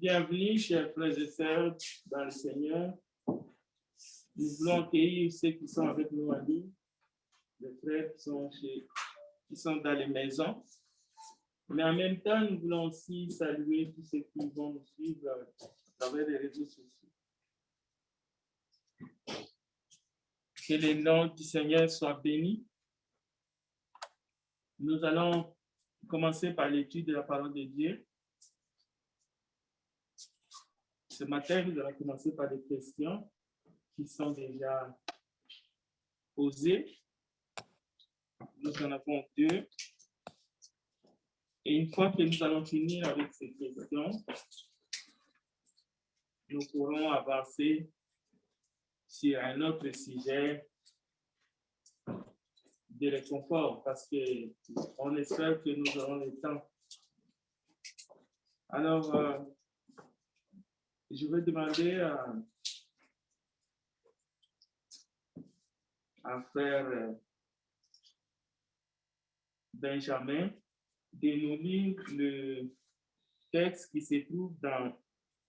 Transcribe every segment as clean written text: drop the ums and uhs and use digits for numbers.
Bienvenue, chers frères et sœurs, dans le Seigneur. Nous voulons accueillir ceux qui sont avec nous en ligne, les frères qui sont dans les maisons. Mais en même temps, nous voulons aussi saluer tous ceux qui vont nous suivre à travers les réseaux sociaux. Que le nom du Seigneur soit béni. Nous allons commencer par l'étude de la parole de Dieu. Ce matin, nous allons commencer par des questions qui sont déjà posées. Nous en avons deux. Et une fois que nous allons finir avec ces questions, nous pourrons avancer sur un autre sujet de réconfort parce qu'on espère que nous aurons le temps. Alors, je vais demander à frère Benjamin de nous lire le texte qui se trouve dans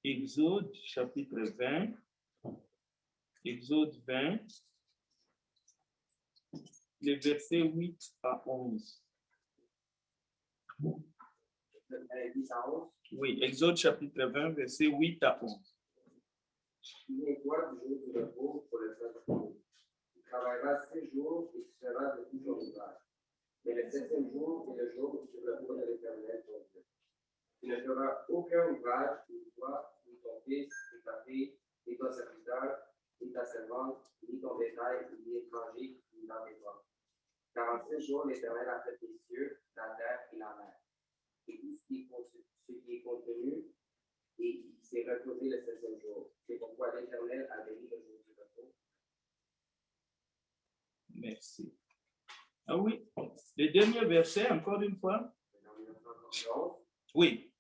Exode chapitre 20. Exode 20, les versets 8 à 11. Oui, Exode chapitre 20, versets 8 à 11. Souviens-toi du jour du repos pour le faire. Tu travailleras 6 jours et tu seras de tout ton ouvrage. Mais le 7e jour est le jour où tu reposes de l'Éternel ton Dieu. Tu ne feras aucun ouvrage, ni toi, ni ton fils, ni ta fille, ni ton serviteur, ni ta servante, ni ton bétail, ni l'étranger, ni dans tes tentes. Car en 6 jours, l'Éternel a fait les cieux, la terre et la mer. Et tout ce qui est contenu, et il s'est reposé le 7e jour. C'est pourquoi l'Éternel a béni le jour du repos. Merci. Ah oui, le dernier verset, encore une fois. Dans 1991. Oui.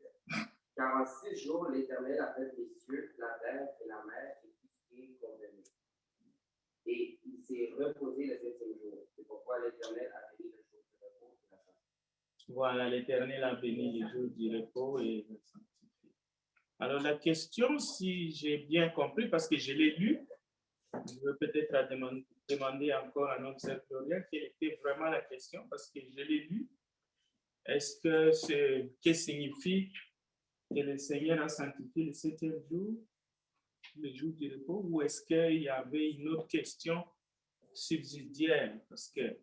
Car en 6 jours, l'Éternel a fait les cieux, la terre et la mer et tout ce qui est contenu. Et il s'est reposé le 7e jour. C'est pourquoi l'Éternel a béni le jour du repos et la sanctifié. Voilà, l'Éternel a béni le jour du repos et la sanctifié. Alors la question, si j'ai bien compris, parce que je l'ai lu, je vais peut-être demander encore à notre sœur Gloria quelle était vraiment la question, parce que je l'ai lu. Est-ce que signifie que le Seigneur a sanctifié le 7e jour, le jour du repos, ou est-ce qu'il y avait une autre question subsidiaire? Parce que...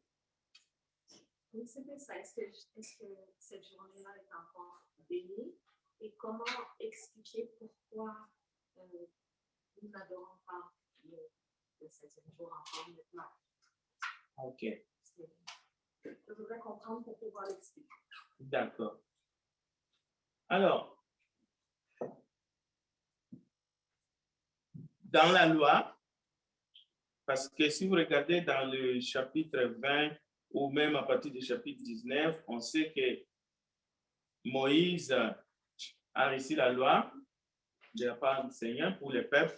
Oui, c'était ça. Est-ce que cette journée-là est encore bénie? Et comment expliquer pourquoi nous n'adorons pas le 7e jour encore maintenant? OK. Je voudrais comprendre pour pouvoir l'expliquer. D'accord. Alors, dans la loi, parce que si vous regardez dans le chapitre 20 ou même à partir du chapitre 19, on sait que Moïse a reçu la loi de la part du Seigneur pour le peuple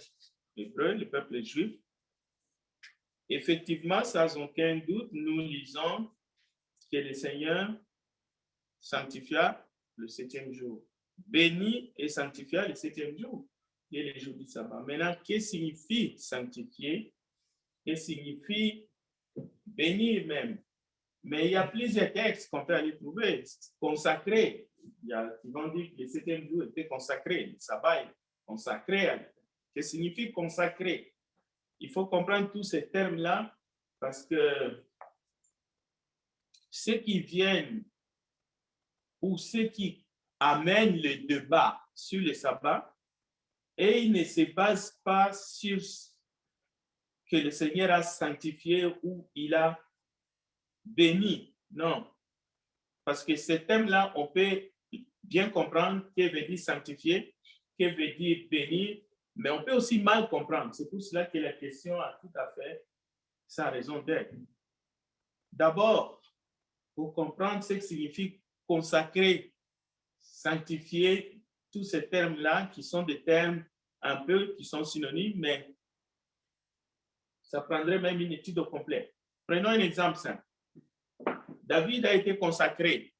hébreu, le peuple juif. Effectivement, sans aucun doute, nous lisons que le Seigneur sanctifia le 7e jour. Béni et sanctifia le 7e jour, qui est le jour du sabbat. Maintenant, qu'est-ce que signifie sanctifier? Qu'est-ce que signifie bénir même? Mais il y a plusieurs textes qu'on peut aller trouver. Consacré. Il y a qui vont dire que le 7e jour était consacré. Le sabbat est consacré. Qu'est-ce que signifie consacré? Il faut comprendre tous ces termes-là parce que ceux qui viennent ou ceux qui amènent le débat sur le sabbat, et ils ne se basent pas sur que le Seigneur a sanctifié ou il a béni. Non. Parce que ce thème-là, on peut bien comprendre que veut dire sanctifier, que veut dire bénir, mais on peut aussi mal comprendre. C'est pour cela que la question a tout à fait sa raison d'être. D'abord, pour comprendre ce que signifie consacrer, sanctifier, tous ces termes-là qui sont des termes un peu qui sont synonymes, mais ça prendrait même une étude au complet. Prenons un exemple simple. David a été consacré.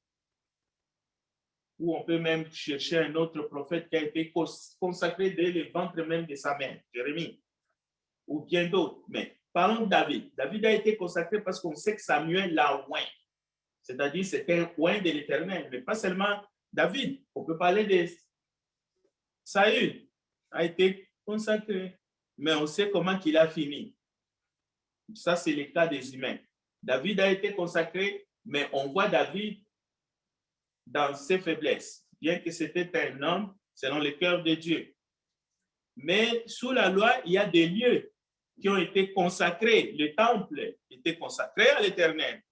ou on peut même chercher un autre prophète qui a été consacré dès le ventre même de sa mère, Jérémie, ou bien d'autres. Mais parlons de David. David a été consacré parce qu'on sait que Samuel l'a oint. C'est-à-dire c'était un oint de l'Éternel, mais pas seulement David. On peut parler de Saül, a été consacré, mais on sait comment il a fini. Ça, c'est le cas des humains. David a été consacré, mais on voit David dans ses faiblesses, bien que c'était un homme selon le cœur de Dieu. Mais sous la loi, il y a des lieux qui ont été consacrés. Le temple était consacré à l'Éternel.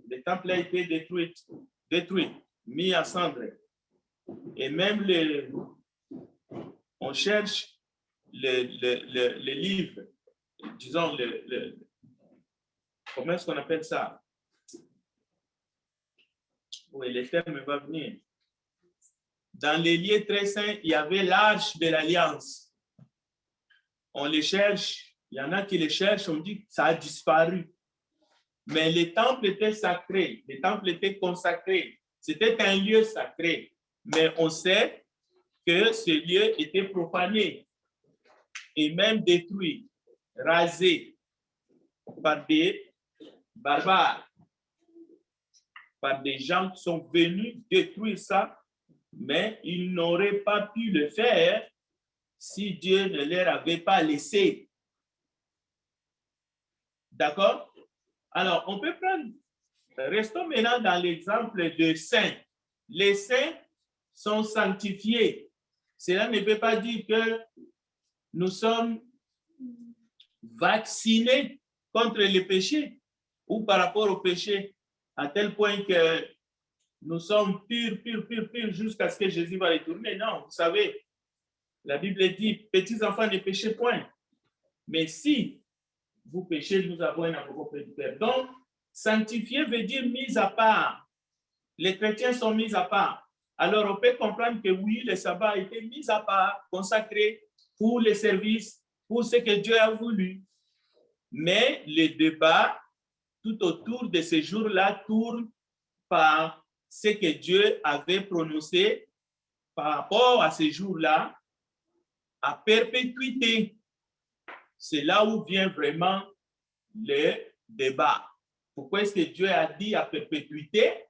Le temple a été détruit, mis à cendre. Et même on cherche le livre, disons, comment est-ce qu'on appelle ça? Oui, le terme va venir. Dans les lieux très saints, il y avait l'arche de l'Alliance. On les cherche, il y en a qui les cherchent, on dit que ça a disparu. Mais le temple était sacré, le temple était consacré. C'était un lieu sacré. Mais on sait que ce lieu était profané et même détruit, rasé par des barbares, par des gens qui sont venus détruire ça, mais ils n'auraient pas pu le faire si Dieu ne leur avait pas laissé. D'accord? Alors, on peut prendre, restons maintenant dans l'exemple de saints. Les saints sont sanctifiés. Cela ne veut pas dire que nous sommes vaccinés contre le péché ou par rapport au péché, à tel point que nous sommes purs jusqu'à ce que Jésus va retourner. Non, vous savez, la Bible dit, petits enfants ne péchez point. Mais si vous péchez, nous avons un avocat auprès du Père. Donc, sanctifié veut dire mis à part. Les chrétiens sont mis à part. Alors, on peut comprendre que oui, le sabbat a été mis à part, consacré pour les services, pour ce que Dieu a voulu. Mais le débat tout autour de ces jours-là tourne par ce que Dieu avait prononcé par rapport à ces jours-là à perpétuité. C'est là où vient vraiment le débat. Pourquoi est-ce que Dieu a dit à perpétuité?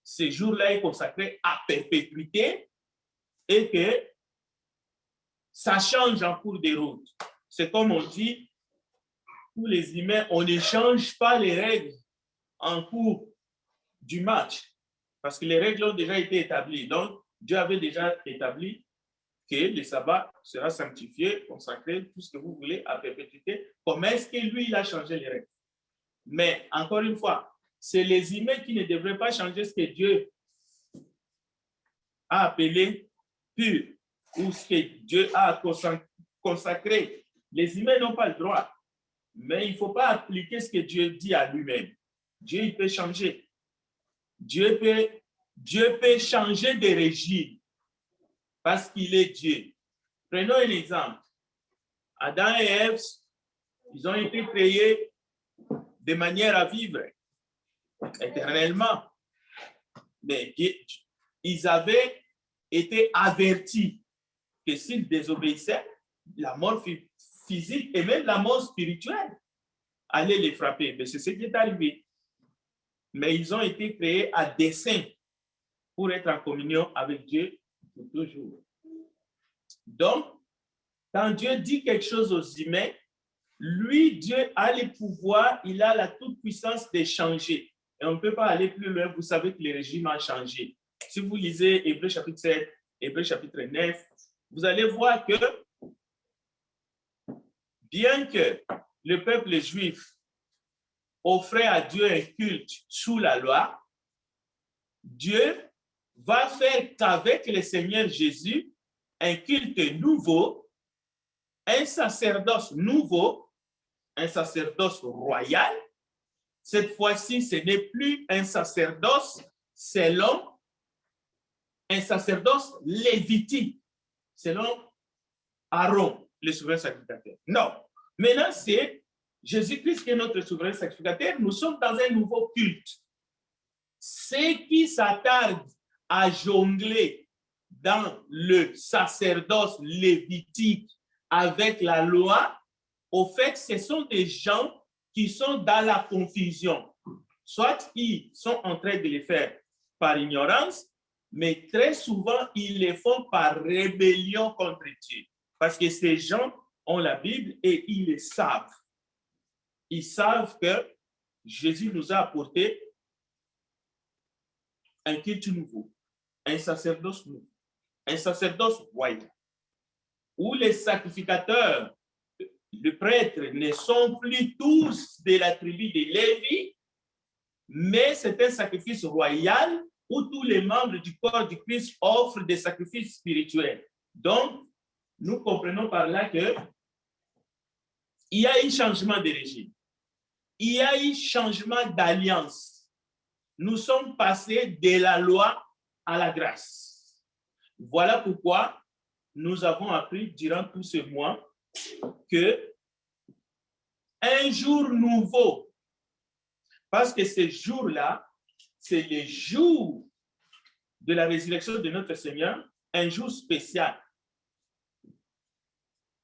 Ce jour-là est consacré à perpétuité et que ça change en cours de route. C'est comme on dit, pour les humains, on ne change pas les règles en cours du match parce que les règles ont déjà été établies. Donc, Dieu avait déjà établi que le sabbat sera sanctifié, consacré, tout ce que vous voulez, à perpétuité. Comment est-ce que lui, il a changé les règles? Mais encore une fois, c'est les humains qui ne devraient pas changer ce que Dieu a appelé pur ou ce que Dieu a consacré. Les humains n'ont pas le droit, mais il ne faut pas appliquer ce que Dieu dit à lui-même. Dieu, il peut changer. Dieu peut changer de régime parce qu'il est Dieu. Prenons un exemple. Adam et Ève, ils ont été créés de manière à vivre éternellement. Mais ils avaient été avertis que s'ils désobéissaient, la mort physique et même la mort spirituelle allait les frapper. Mais c'est ce qui est arrivé. Mais ils ont été créés à dessein pour être en communion avec Dieu pour toujours. Donc, quand Dieu dit quelque chose aux humains, lui, Dieu a le pouvoir, il a la toute-puissance de changer. Et on ne peut pas aller plus loin, vous savez que le régime a changé. Si vous lisez Hébreux chapitre 7, Hébreux chapitre 9, vous allez voir que bien que le peuple juif offrait à Dieu un culte sous la loi, Dieu va faire qu'avec le Seigneur Jésus, un culte nouveau, un sacerdoce nouveau, un sacerdoce royal. Cette fois-ci, ce n'est plus un sacerdoce selon un sacerdoce lévitique, selon Aaron, le souverain sacrificateur. Non. Maintenant, c'est Jésus-Christ qui est notre souverain sacrificateur. Nous sommes dans un nouveau culte. ceux qui s'attardent à jongler dans le sacerdoce lévitique avec la loi, au fait, ce sont des gens qui sont dans la confusion. Soit ils sont en train de les faire par ignorance, mais très souvent, ils les font par rébellion contre Dieu. Parce que ces gens ont la Bible et ils le savent. Ils savent que Jésus nous a apporté un culte nouveau, un sacerdoce nouveau, un sacerdoce royal, où les sacrificateurs, les prêtres ne sont plus tous de la tribu de Lévi, mais c'est un sacrifice royal où tous les membres du corps du Christ offrent des sacrifices spirituels. Donc, nous comprenons par là que il y a eu changement de régime. Il y a eu changement d'alliance. Nous sommes passés de la loi à la grâce. Voilà pourquoi nous avons appris durant tout ce mois que un jour nouveau, parce que ce jour-là, c'est le jour de la résurrection de notre Seigneur, un jour spécial.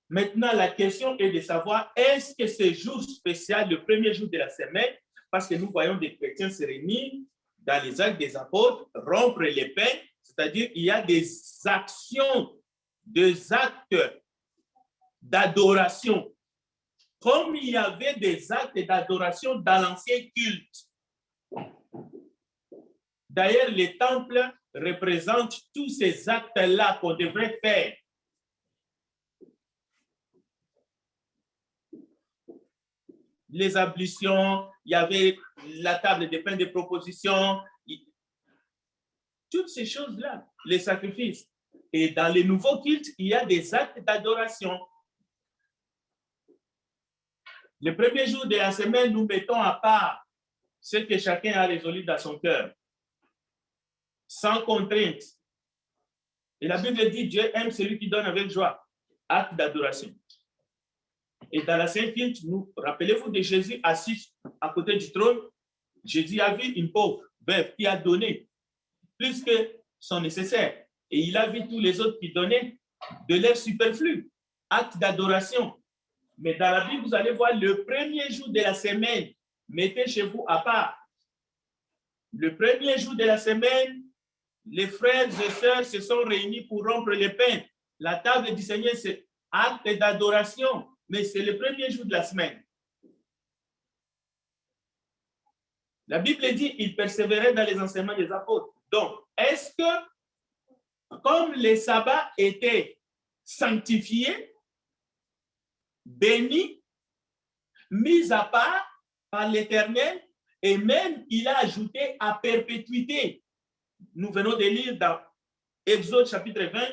Maintenant, la question est de savoir, est-ce que ce jour spécial, le premier jour de la semaine, parce que nous voyons des chrétiens se réunir dans les actes des apôtres, rompre les pains, c'est-à-dire il y a des actions, des actes d'adoration, comme il y avait des actes d'adoration dans l'ancien culte. D'ailleurs, les temples représentent tous ces actes-là qu'on devrait faire. Les ablutions, il y avait la table des pains de proposition, toutes ces choses-là, les sacrifices. Et dans les nouveaux cultes, il y a des actes d'adoration. Le premier jour de la semaine, nous mettons à part ce que chacun a résolu dans son cœur, sans contrainte. Et la Bible dit, Dieu aime celui qui donne avec joie, acte d'adoration. Et dans la Sainte Culte, rappelez-vous de Jésus assis à côté du trône. Jésus a vu une pauvre veuve qui a donné plus que son nécessaire. Et il a vu tous les autres qui donnaient de leur superflu, acte d'adoration. Mais dans la Bible, vous allez voir le premier jour de la semaine, mettez chez vous à part. Le premier jour de la semaine, les frères et sœurs se sont réunis pour rompre les pains. La table du Seigneur, c'est acte d'adoration. Mais c'est le premier jour de la semaine. La Bible dit qu'il persévérait dans les enseignements des apôtres. Donc, est-ce que, comme les sabbats étaient sanctifiés, bénis, mis à part par l'Éternel, et même il a ajouté à perpétuité. Nous venons de lire dans Exode chapitre 20,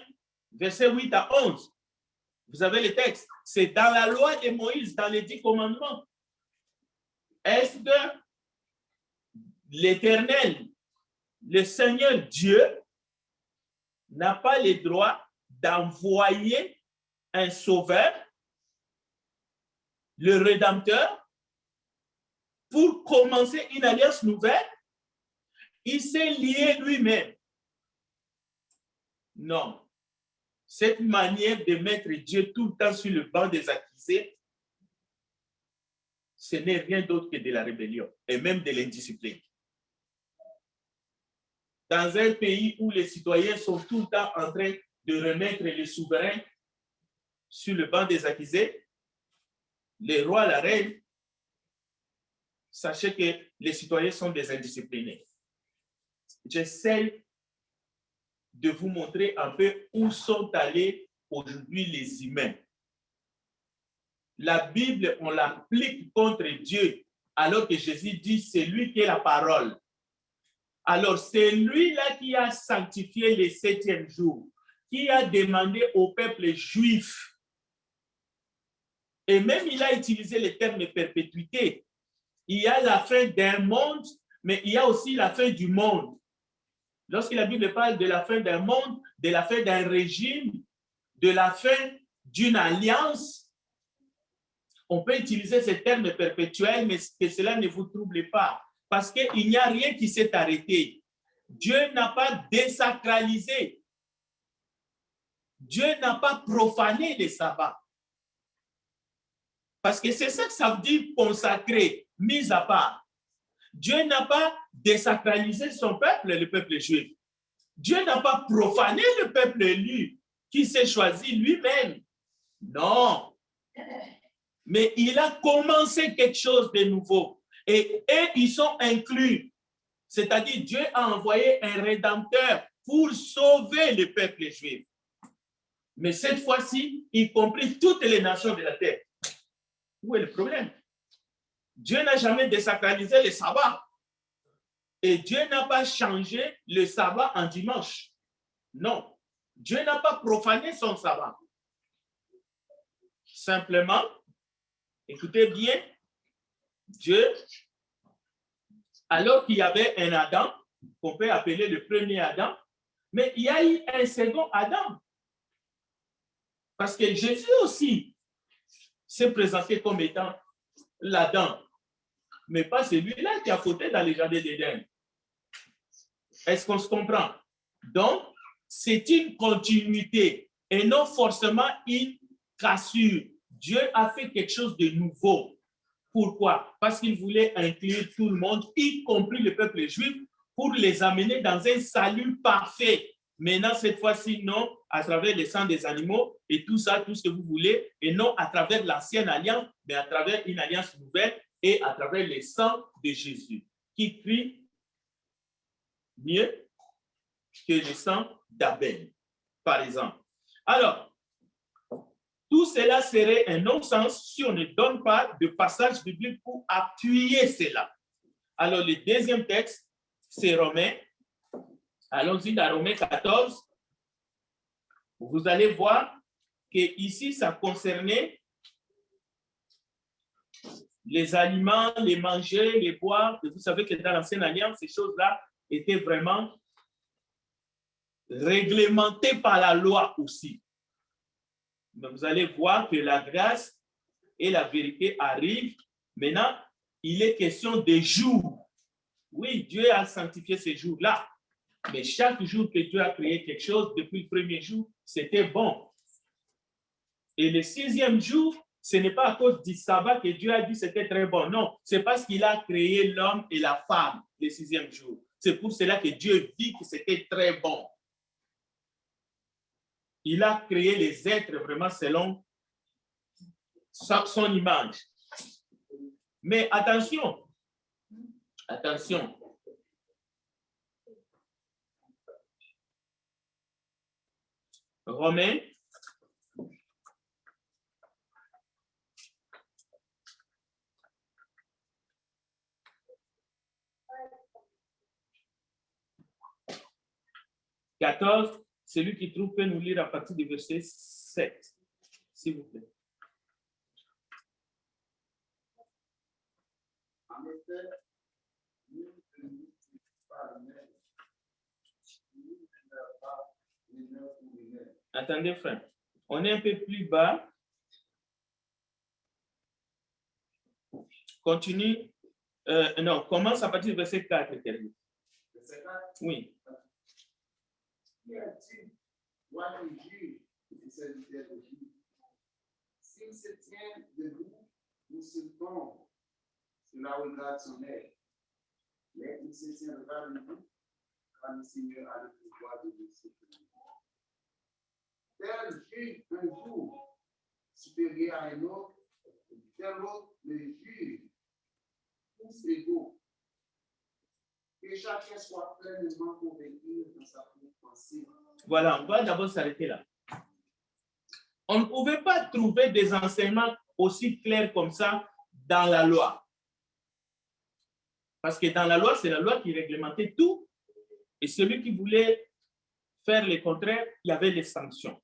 versets 8 à 11. Vous avez le texte. C'est dans la loi de Moïse, dans les 10 commandements. Est-ce que l'Éternel, le Seigneur Dieu, n'a pas le droit d'envoyer un sauveur, le Rédempteur, pour commencer une alliance nouvelle? Il s'est lié lui-même. Non. Cette manière de mettre Dieu tout le temps sur le banc des accusés, ce n'est rien d'autre que de la rébellion et même de l'indiscipline. Dans un pays où les citoyens sont tout le temps en train de remettre le souverain sur le banc des accusés, les rois, la reine, sachez que les citoyens sont des indisciplinés. J'essaie de vous montrer un peu où sont allés aujourd'hui les humains. La Bible, on l'applique contre Dieu, alors que Jésus dit, c'est lui qui est la parole. Alors, c'est lui-là qui a sanctifié le 7e jour, qui a demandé au peuple juif. Et même il a utilisé le terme perpétuité. Il y a la fin d'un monde, mais il y a aussi la fin du monde. Lorsque la Bible parle de la fin d'un monde, de la fin d'un régime, de la fin d'une alliance, on peut utiliser ce terme perpétuel, mais que cela ne vous trouble pas. Parce qu'il n'y a rien qui s'est arrêté. Dieu n'a pas désacralisé. Dieu n'a pas profané les sabbats. Parce que c'est ça que ça veut dire consacré, mis à part. Dieu n'a pas désacralisé son peuple, le peuple juif. Dieu n'a pas profané le peuple élu qui s'est choisi lui-même. Non. Mais il a commencé quelque chose de nouveau. Et ils sont inclus. C'est-à-dire, Dieu a envoyé un rédempteur pour sauver le peuple juif. Mais cette fois-ci, y compris toutes les nations de la terre. Où est le problème? Dieu n'a jamais désacralisé le sabbat. Et Dieu n'a pas changé le sabbat en dimanche. Non. Dieu n'a pas profané son sabbat. Simplement, écoutez bien, Dieu, alors qu'il y avait un Adam, qu'on peut appeler le premier Adam, mais il y a eu un second Adam. Parce que Jésus aussi s'est présenté comme étant l'Adam, mais pas celui-là qui a fauté dans le jardin d'Éden. Est-ce qu'on se comprend? Donc, c'est une continuité et non forcément une cassure. Dieu a fait quelque chose de nouveau. Pourquoi? Parce qu'il voulait inclure tout le monde, y compris le peuple juif, pour les amener dans un salut parfait. Maintenant, cette fois-ci, non, à travers le sang des animaux et tout ça, tout ce que vous voulez, et non à travers l'ancienne alliance, mais à travers une alliance nouvelle et à travers le sang de Jésus, qui crie mieux que le sang d'Abel, par exemple. Alors, tout cela serait un non-sens si on ne donne pas de passage biblique pour appuyer cela. Alors, le deuxième texte, c'est Romains. Allons-y dans Romains 14. Vous allez voir que ici, ça concernait les aliments, les manger, les boire. Vous savez que dans l'Ancienne Alliance, ces choses-là étaient vraiment réglementées par la loi aussi. Mais vous allez voir que la grâce et la vérité arrivent. Maintenant, il est question des jours. Oui, Dieu a sanctifié ces jours-là. Mais chaque jour que Dieu a créé quelque chose, depuis le premier jour, c'était bon. Et le sixième jour, ce n'est pas à cause du sabbat que Dieu a dit que c'était très bon. Non, c'est parce qu'il a créé l'homme et la femme le sixième jour. C'est pour cela que Dieu dit que c'était très bon. Il a créé les êtres vraiment selon son image. Mais attention, attention. Romains, « 14, celui qui trouve peut nous lire à partir du verset 7, s'il vous plaît. En effet, nous ne nous pas nous-mêmes. Nous ne pas nous-mêmes pour nous-mêmes. Attendez, frère. On est un peu plus bas. Continue. Non, commence à partir du verset 4. Verset 4? Oui. Qui a-t-il doit le juge et serviteur de Dieu? S'il se tient debout ou se tombe, cela regarde son air. Mais il se tiendra debout quand le Seigneur a le pouvoir de le secourir. Tel juge un jour supérieur à un autre, tel autre le juge, tous égaux. Que chacun soit pleinement convaincu dans sa propre pensée. Voilà, on va d'abord s'arrêter là. On ne pouvait pas trouver des enseignements aussi clairs comme ça dans la loi. Parce que dans la loi, c'est la loi qui réglementait tout. Et celui qui voulait faire le contraire, il y avait les sanctions.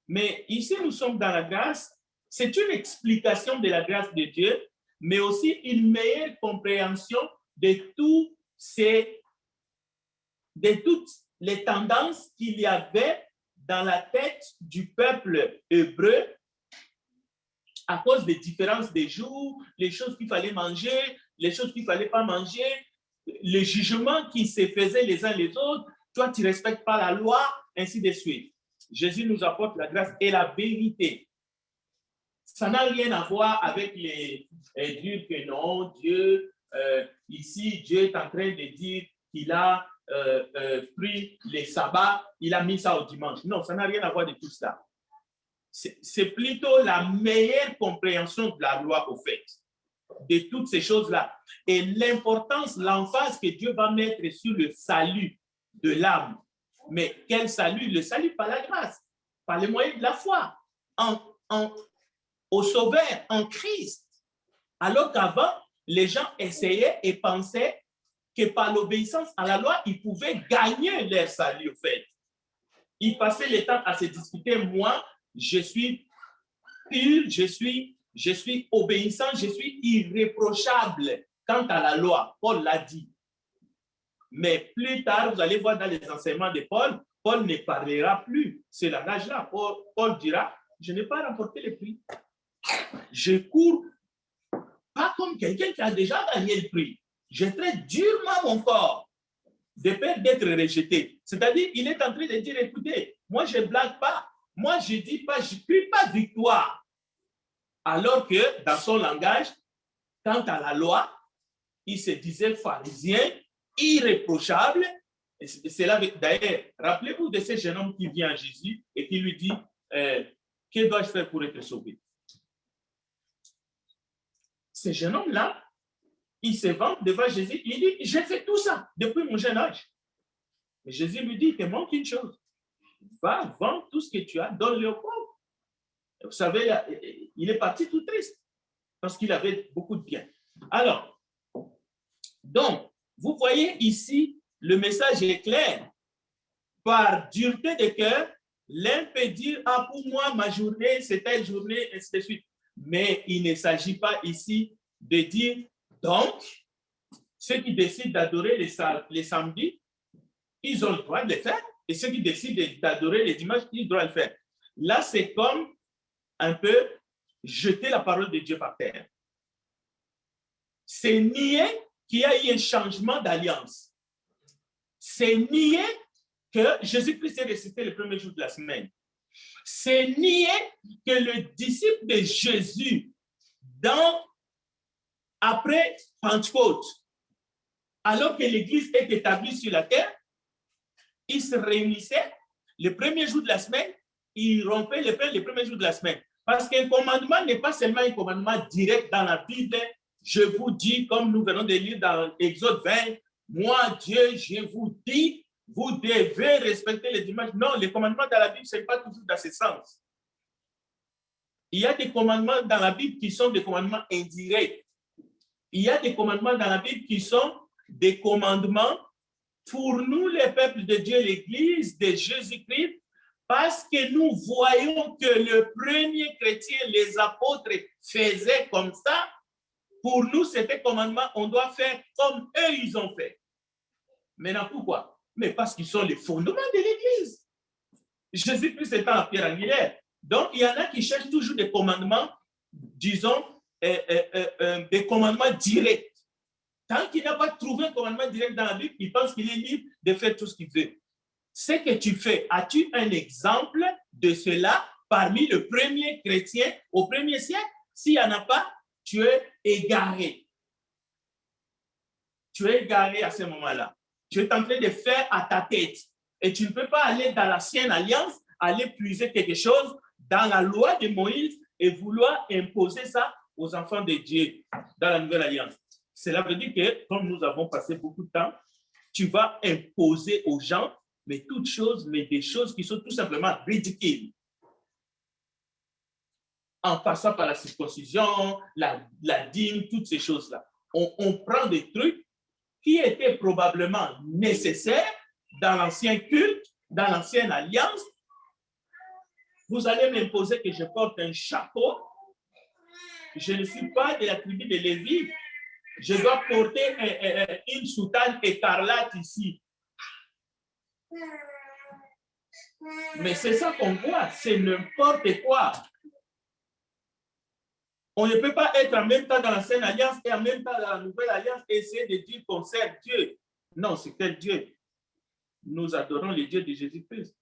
Mais ici, nous sommes dans la grâce. C'est une explication de la grâce de Dieu, mais aussi une meilleure compréhension de toutes les tendances qu'il y avait dans la tête du peuple hébreu à cause des différences des jours, les choses qu'il fallait manger, les choses qu'il ne fallait pas manger, les jugements qui se faisaient les uns les autres. Toi, tu ne respectes pas la loi, ainsi de suite. Jésus nous apporte la grâce et la vérité. Ça n'a rien à voir avec les dire que non, Dieu, ici, Dieu est en train de dire qu'il a pris les sabbats, il a mis ça au dimanche. Non, ça n'a rien à voir de tout ça. C'est plutôt la meilleure compréhension de la loi, au fait, de toutes ces choses-là. Et l'importance, l'emphase que Dieu va mettre sur le salut de l'âme. Mais quel salut? Le salut par la grâce, par les moyens de la foi, au Sauveur, en Christ. Alors qu'avant, les gens essayaient et pensaient que par l'obéissance à la loi, ils pouvaient gagner leur salut, au fait. Ils passaient le temps à se discuter, moi, je suis pur, je suis obéissant, je suis irréprochable quant à la loi. Paul l'a dit. Mais plus tard, vous allez voir dans les enseignements de Paul, Paul ne parlera plus ce langage-là. Paul dira, je n'ai pas remporté le prix. Je cours pas comme quelqu'un qui a déjà gagné le prix. Je traite durement mon corps de peur d'être rejeté. C'est-à-dire, il est en train de dire, écoutez, moi, je ne blague pas. Moi, je ne dis pas, je ne crie pas victoire. Alors que, dans son langage, quant à la loi, il se disait pharisien, irréprochable. C'est là, d'ailleurs, rappelez-vous de ce jeune homme qui vient à Jésus et qui lui dit, que dois-je faire pour être sauvé? Ce jeune homme-là, il se vante devant Jésus, il dit, j'ai fait tout ça depuis mon jeune âge. Mais Jésus lui dit, il te manque une chose. Va, vends tout ce que tu as, donne-le aux pauvres. Vous savez, il est parti tout triste parce qu'il avait beaucoup de biens. Alors, donc, vous voyez ici, le message est clair. Par dureté de cœur, l'un peut dire, ah, pour moi, ma journée, c'est telle journée, ainsi de suite. Mais il ne s'agit pas ici de dire, donc, ceux qui décident d'adorer les samedis, ils ont le droit de le faire. Et ceux qui décident d'adorer les dimanches, ils doivent le faire. Là, c'est comme un peu jeter la parole de Dieu par terre. C'est nier qu'il y a eu un changement d'alliance. C'est nier que Jésus-Christ est ressuscité le premier jour de la semaine. C'est nier que le disciple de Jésus, après Pentecôte, alors que l'Église est établie sur la terre, ils se réunissaient le premier jour de la semaine, ils rompaient le pain le premier jour de la semaine. Parce qu'un commandement n'est pas seulement un commandement direct dans la Bible. Je vous dis, comme nous venons de lire dans Exode 20, moi, Dieu, je vous dis, vous devez respecter le dimanche. Non, les commandements dans la Bible, ce n'est pas toujours dans ce sens. Il y a des commandements dans la Bible qui sont des commandements indirects. Il y a des commandements dans la Bible qui sont des commandements pour nous, les peuples de Dieu, l'Église de Jésus-Christ, parce que nous voyons que le premier chrétien, les apôtres, faisaient comme ça. Pour nous, c'était commandement, on doit faire comme eux, ils ont fait. Maintenant, pourquoi? Mais parce qu'ils sont les fondements de l'Église. Jésus-Christ étant la pierre angulaire. Donc, il y en a qui cherchent toujours des commandements, disons, des commandements directs. Tant qu'il n'a pas trouvé un commandement direct dans la Bible, il pense qu'il est libre de faire tout ce qu'il veut. Ce que tu fais, as-tu un exemple de cela parmi le premier chrétien au premier siècle? S'il n'y en a pas, tu es égaré. Tu es égaré à ce moment-là. Tu es en train de faire à ta tête. Et tu ne peux pas aller dans l'ancienne alliance, aller puiser quelque chose dans la loi de Moïse et vouloir imposer ça aux enfants de Dieu dans la nouvelle alliance. Cela veut dire que, comme nous avons passé beaucoup de temps, tu vas imposer aux gens, mais toutes choses, mais des choses qui sont tout simplement ridicules. En passant par la circoncision, la dîme, toutes ces choses-là. On prend des trucs qui étaient probablement nécessaires dans l'ancien culte, dans l'ancienne alliance. Vous allez m'imposer que je porte un chapeau. Je ne suis pas de la tribu de Lévi. Je dois porter une soutane écarlate ici. Mais c'est ça qu'on voit, c'est n'importe quoi. On ne peut pas être en même temps dans l'Ancienne Alliance et en même temps dans la Nouvelle Alliance et essayer de dire qu'on sert Dieu. Non, c'est quel Dieu? Nous adorons le Dieu de Jésus-Christ.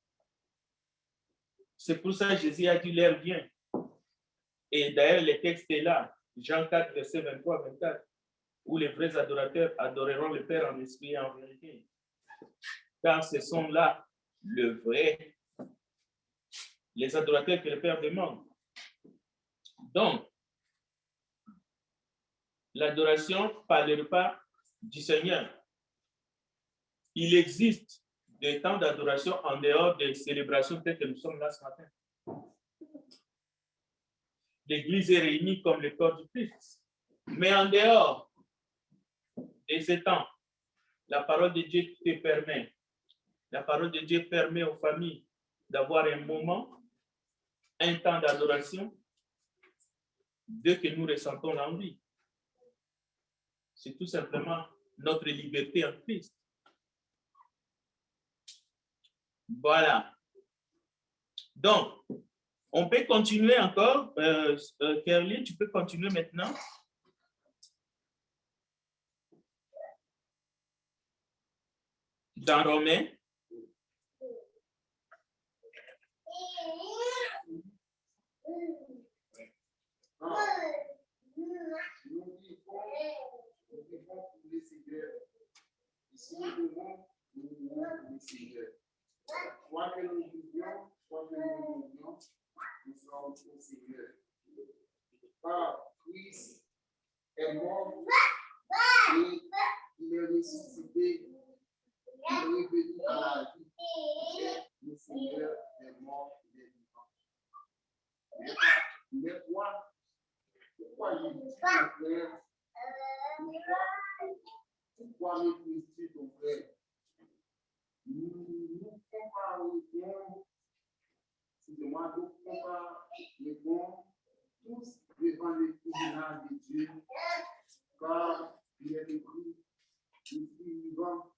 C'est pour ça que Jésus a dit l'heure vient. Et d'ailleurs, le texte est là, Jean 4, verset 23-24, où les vrais adorateurs adoreront le Père en esprit et en vérité. Car ce sont là le vrai, les adorateurs que le Père demande. Donc, l'adoration ne parle pas du Seigneur. Il existe des temps d'adoration en dehors des célébrations telles que nous sommes là ce matin. L'Église est réunie comme le corps du Christ. Mais en dehors de ce temps, la parole de Dieu te permet, la parole de Dieu permet aux familles d'avoir un moment, un temps d'adoration, dès que nous ressentons l'envie. C'est tout simplement notre liberté en Christ. Voilà. Donc, on peut continuer encore. Kerly, tu peux continuer maintenant. Dans Romains. Nous vivons pour les Seigneurs. Ici, nous devons pour les Seigneurs. Soit que nous vivions, soit que nous vivions, nous sommes au Seigneur. Car Christ est mort et il est ressuscité. Il est revenu à la vie. Le Seigneur est mort, il est vivant. Mais pourquoi Jésus ton frère? Pourquoi méprises-tu ton frère? Nous comparons, excusez-moi, nous comparons tous devant le tribunal de Dieu, car il est écrit, je suis vivant,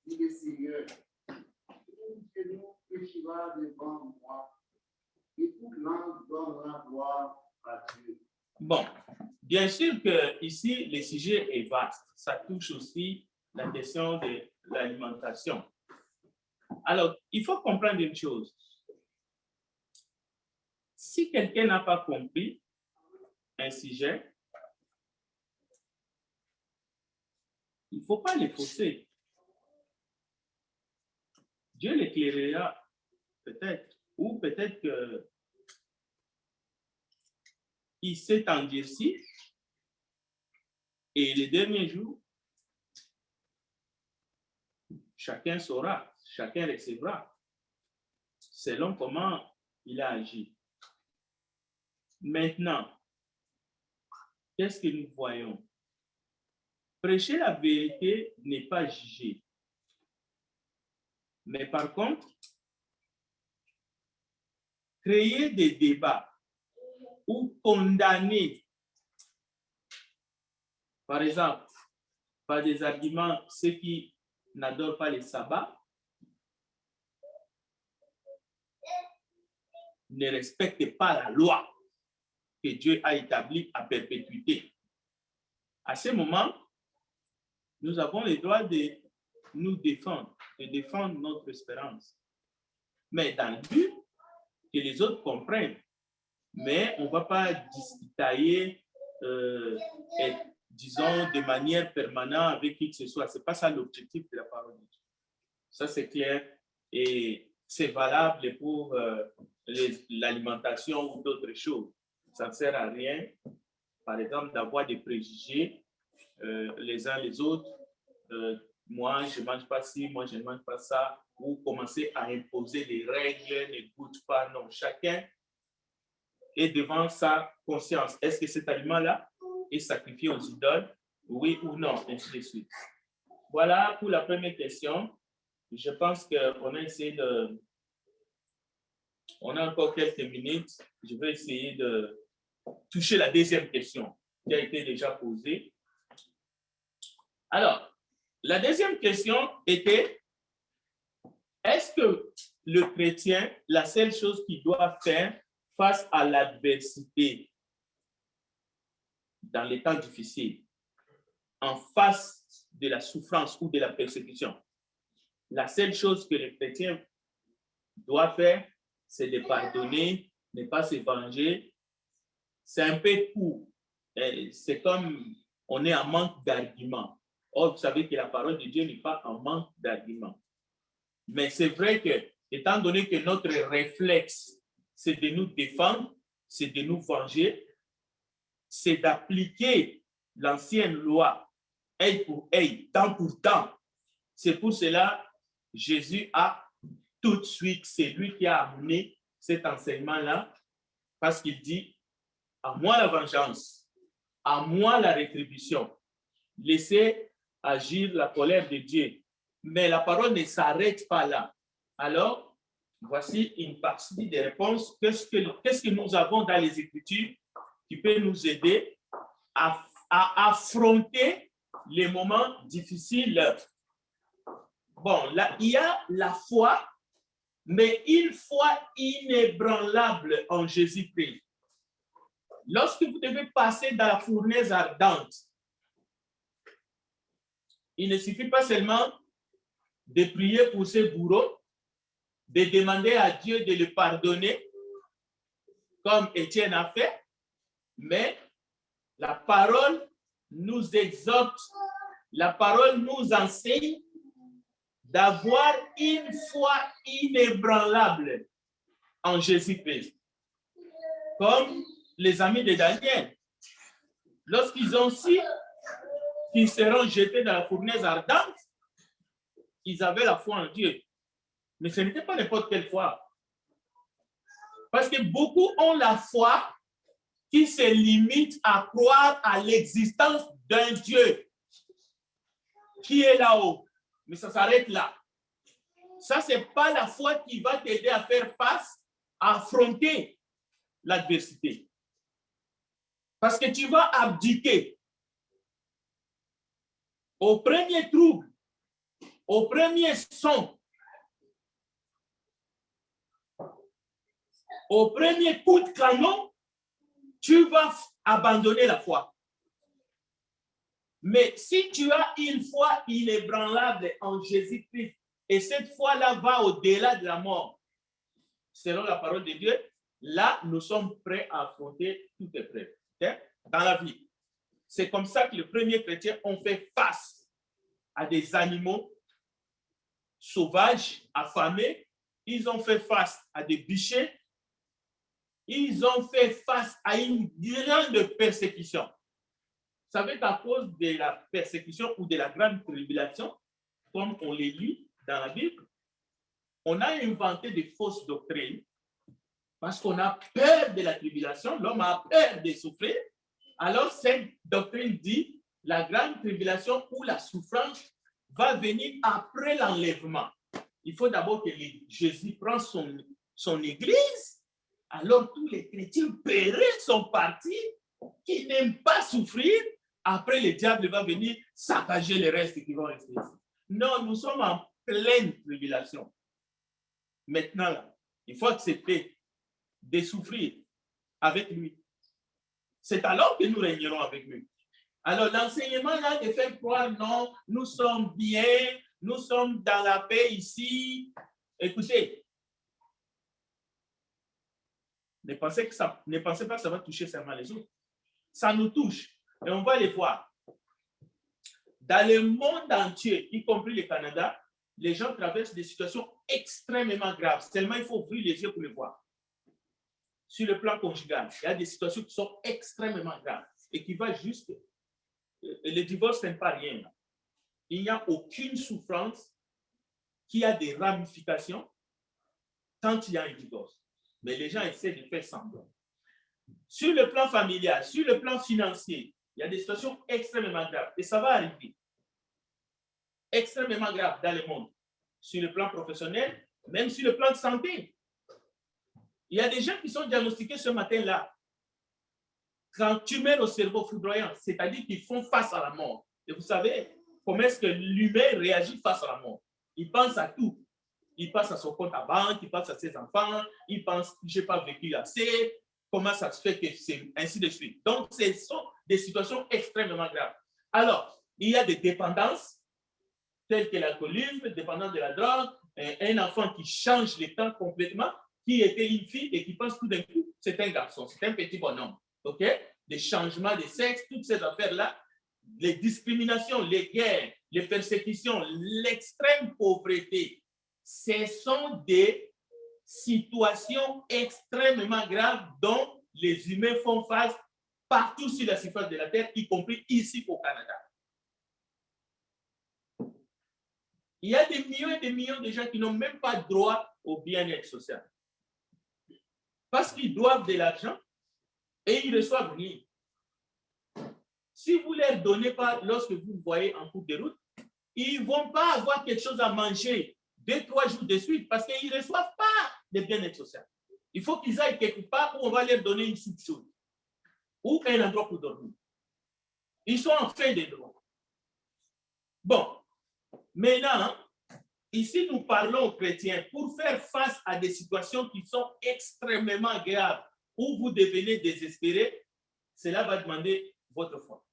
dit le Seigneur. Tout genou péchera devant moi, et toute langue donnera gloire à Dieu. Bon, bien sûr que ici le sujet est vaste. Ça touche aussi la question de l'alimentation. Alors, il faut comprendre une chose. Si quelqu'un n'a pas compris un sujet, il ne faut pas le forcer. Dieu l'éclairera peut-être, ou peut-être qu'il s'est endurci et les derniers jours, chacun saura, chacun recevra selon comment il a agi. Maintenant, qu'est-ce que nous voyons? Prêcher la vérité n'est pas juger. Mais par contre, créer des débats ou condamner, par exemple, par des arguments, ceux qui n'adorent pas les sabbats, ne respectent pas la loi que Dieu a établie à perpétuité. À ce moment, nous avons le droit de nous défendre, de défendre notre espérance. Mais dans le but que les autres comprennent. Mais on ne va pas discutailler, disons, de manière permanente avec qui que ce soit. Ce n'est pas ça l'objectif de la parole de Dieu. Ça, c'est clair. Et c'est valable pour l'alimentation ou d'autres choses. Ça ne sert à rien, par exemple, d'avoir des préjugés les uns les autres. Moi, je ne mange pas ci, moi, je ne mange pas ça. Ou commencer à imposer des règles, ne goûte pas. Non, chacun est devant sa conscience. Est-ce que cet aliment-là est sacrifié aux idoles? Oui ou non, ainsi de suite. Voilà pour la première question. Je pense qu'on a essayé de... On a encore quelques minutes. Je vais essayer de toucher la deuxième question qui a été déjà posée. Alors, la deuxième question était, est-ce que le chrétien, la seule chose qu'il doit faire face à l'adversité, dans les temps difficiles, en face de la souffrance ou de la persécution, la seule chose que le chrétien doit faire, c'est de pardonner, ne pas se venger. C'est un peu court. C'est comme on est en manque d'arguments. Or, vous savez que la parole de Dieu n'est pas en manque d'arguments. Mais c'est vrai que, étant donné que notre réflexe, c'est de nous défendre, c'est de nous venger, c'est d'appliquer l'ancienne loi, œil pour œil, dent pour dent. C'est pour cela que Jésus a tout de suite, c'est lui qui a amené cet enseignement-là, parce qu'il dit, à moi la vengeance, à moi la rétribution. Laissez agir la colère de Dieu. Mais la parole ne s'arrête pas là. Alors, voici une partie des réponses. Qu'est-ce que nous avons dans les Écritures qui peut nous aider à affronter les moments difficiles? Bon, là, il y a la foi, mais une foi inébranlable en Jésus-Christ. Lorsque vous devez passer dans la fournaise ardente, il ne suffit pas seulement de prier pour ce bourreau, de demander à Dieu de le pardonner, comme Étienne a fait, mais la parole nous exhorte, la parole nous enseigne d'avoir une foi inébranlable en Jésus-Christ. Comme les amis de Daniel, lorsqu'ils ont su qu'ils seront jetés dans la fournaise ardente, ils avaient la foi en Dieu. Mais ce n'était pas n'importe quelle foi. Parce que beaucoup ont la foi qui se limite à croire à l'existence d'un Dieu qui est là-haut. Mais ça s'arrête là. Ça, ce n'est pas la foi qui va t'aider à faire face, à affronter l'adversité. Parce que tu vas abdiquer. Au premier trouble, au premier son, au premier coup de canon, tu vas abandonner la foi. Mais si tu as une foi inébranlable en Jésus-Christ, et cette foi-là va au-delà de la mort, selon la parole de Dieu, là, nous sommes prêts à affronter toute épreuve dans la vie. C'est comme ça que les premiers chrétiens ont fait face à des animaux sauvages, affamés. Ils ont fait face à des bûchers. Ils ont fait face à une grande persécution. Vous savez qu'à cause de la persécution ou de la grande tribulation, comme on les lit dans la Bible, on a inventé des fausses doctrines parce qu'on a peur de la tribulation, l'homme a peur de souffrir. Alors cette doctrine dit la grande tribulation ou la souffrance va venir après l'enlèvement. Il faut d'abord que Jésus prenne son église. Alors tous les chrétiens péris sont partis, qui n'aiment pas souffrir. Après, le diable va venir saccager les restes qui vont rester ici. Non, nous sommes en pleine tribulation. Maintenant, là, il faut accepter de souffrir avec lui. C'est alors que nous régnerons avec lui. Alors, l'enseignement là de faire croire, non, nous sommes bien, nous sommes dans la paix ici. Écoutez, ne pensez pas que ça va toucher seulement les autres. Ça nous touche et on va les voir. Dans le monde entier, y compris le Canada, les gens traversent des situations extrêmement graves. Seulement, il faut ouvrir les yeux pour les voir. Sur le plan conjugal, il y a des situations qui sont extrêmement graves et qui vont juste... Le divorce n'est pas rien. Il n'y a aucune souffrance qui a des ramifications quand il y a un divorce. Mais les gens essaient de faire semblant. Sur le plan familial, sur le plan financier, il y a des situations extrêmement graves. Et ça va arriver. Extrêmement graves dans le monde. Sur le plan professionnel, même sur le plan de santé. Il y a des gens qui sont diagnostiqués ce matin-là. Quand tu mets au cerveau foudroyant, c'est-à-dire qu'ils font face à la mort. Et vous savez comment est-ce que l'humain réagit face à la mort? Il pense à tout. Il pense à son compte à banque, il pense à ses enfants, il pense, je n'ai pas vécu assez, comment ça se fait que c'est ainsi de suite. Donc, ce sont des situations extrêmement graves. Alors, il y a des dépendances, telles que l'alcoolisme, dépendance de la drogue, un enfant qui change le temps complètement, qui était une fille et qui pense tout d'un coup, c'est un garçon, c'est un petit bonhomme. OK? Des changements de sexe, toutes ces affaires-là, les discriminations, les guerres, les persécutions, l'extrême pauvreté, ce sont des situations extrêmement graves dont les humains font face partout sur la surface de la Terre, y compris ici au Canada. Il y a des millions et des millions de gens qui n'ont même pas droit au bien-être social. Parce qu'ils doivent de l'argent et ils reçoivent rien. Si vous ne leur donnez pas, lorsque vous voyez en cours de route, ils ne vont pas avoir quelque chose à manger 2-3 jours de suite parce qu'ils ne reçoivent pas de bien-être social. Il faut qu'ils aillent quelque part où on va leur donner une soupe chaude ou un endroit pour dormir. Ils sont en fin de droit. Bon, maintenant, ici nous parlons aux chrétiens pour faire face à des situations qui sont extrêmement graves où vous devenez désespéré. Cela va demander votre foi.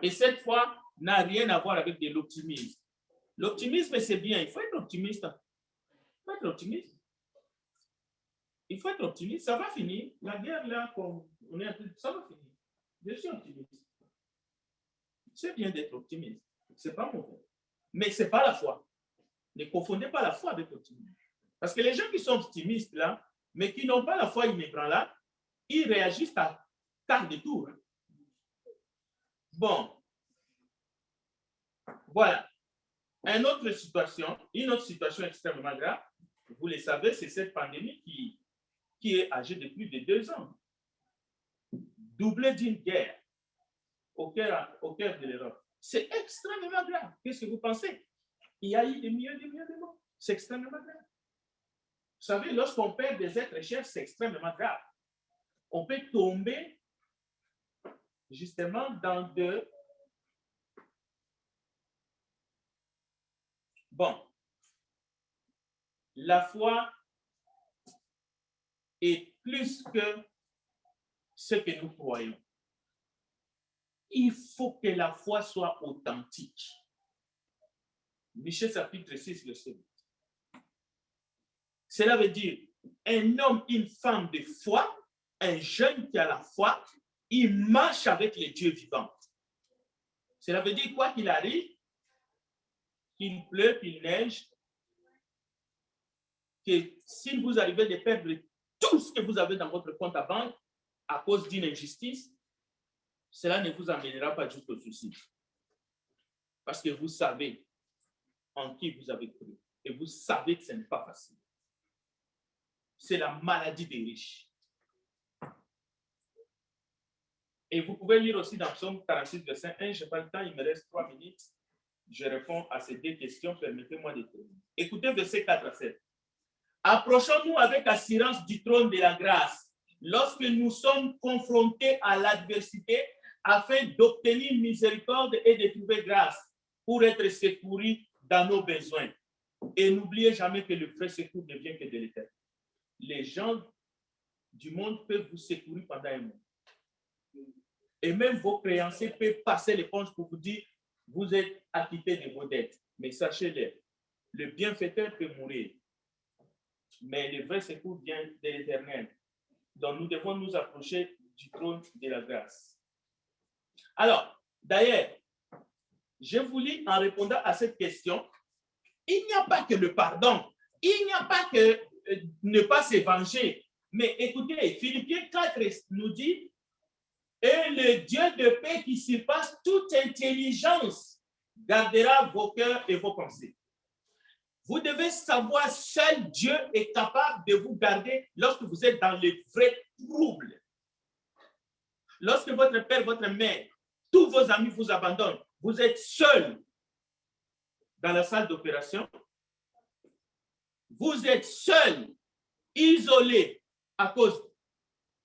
Et cette foi n'a rien à voir avec de l'optimisme. L'optimisme, c'est bien. Il faut être optimiste. Il faut être optimiste. Il faut être optimiste. Ça va finir. La guerre, là, on est en train de... ça va finir. Je suis optimiste. C'est bien d'être optimiste. Ce n'est pas mauvais. Mais ce n'est pas la foi. Ne confondez pas la foi avec l'optimisme. Parce que les gens qui sont optimistes, là, mais qui n'ont pas la foi inébranlable, ils réagissent à quart de tour. Bon. Voilà. Une autre situation extrêmement grave, vous le savez, c'est cette pandémie qui est âgée de plus de 2 ans. Doublée d'une guerre au cœur de l'Europe. C'est extrêmement grave. Qu'est-ce que vous pensez? Il y a eu des millions de morts. C'est extrêmement grave. Vous savez, lorsqu'on perd des êtres chers, c'est extrêmement grave. On peut tomber justement dans de... Bon. La foi est plus que ce que nous croyons. Il faut que la foi soit authentique. Michée chapitre 6, verset 8. Cela veut dire un homme, une femme de foi, un jeune qui a la foi, il marche avec les dieux vivants. Cela veut dire quoi qu'il arrive, qu'il pleut, qu'il neige, que si vous arrivez de perdre tout ce que vous avez dans votre compte à banque à cause d'une injustice, cela ne vous amènera pas jusqu'au suicide. Parce que vous savez en qui vous avez cru. Et vous savez que ce n'est pas facile. C'est la maladie des riches. Et vous pouvez lire aussi dans Psaume 46, verset 1. Je n'ai pas le temps, il me reste 3 minutes. Je réponds à ces 2 questions. Permettez-moi de terminer. Écoutez verset 4 à 7. Approchons-nous avec assurance du trône de la grâce lorsque nous sommes confrontés à l'adversité afin d'obtenir miséricorde et de trouver grâce pour être secourus dans nos besoins. Et n'oubliez jamais que le vrai secours ne vient que de l'Éternel. Les gens du monde peuvent vous secourir pendant un mois. Et même vos créanciers peuvent passer l'éponge pour vous dire vous êtes acquittés de vos dettes. Mais sachez-le, le bienfaiteur peut mourir. Mais le vrai secours vient de l'Éternel. Donc nous devons nous approcher du trône de la grâce. Alors, d'ailleurs, je vous lis en répondant à cette question, il n'y a pas que le pardon, il n'y a pas que ne pas se venger. Mais écoutez, Philippiens 4 nous dit, et le Dieu de paix qui surpasse toute intelligence gardera vos cœurs et vos pensées. Vous devez savoir, seul Dieu est capable de vous garder lorsque vous êtes dans les vrais troubles. Lorsque votre père, votre mère, tous vos amis vous abandonnent, vous êtes seul dans la salle d'opération, vous êtes seul, isolé à cause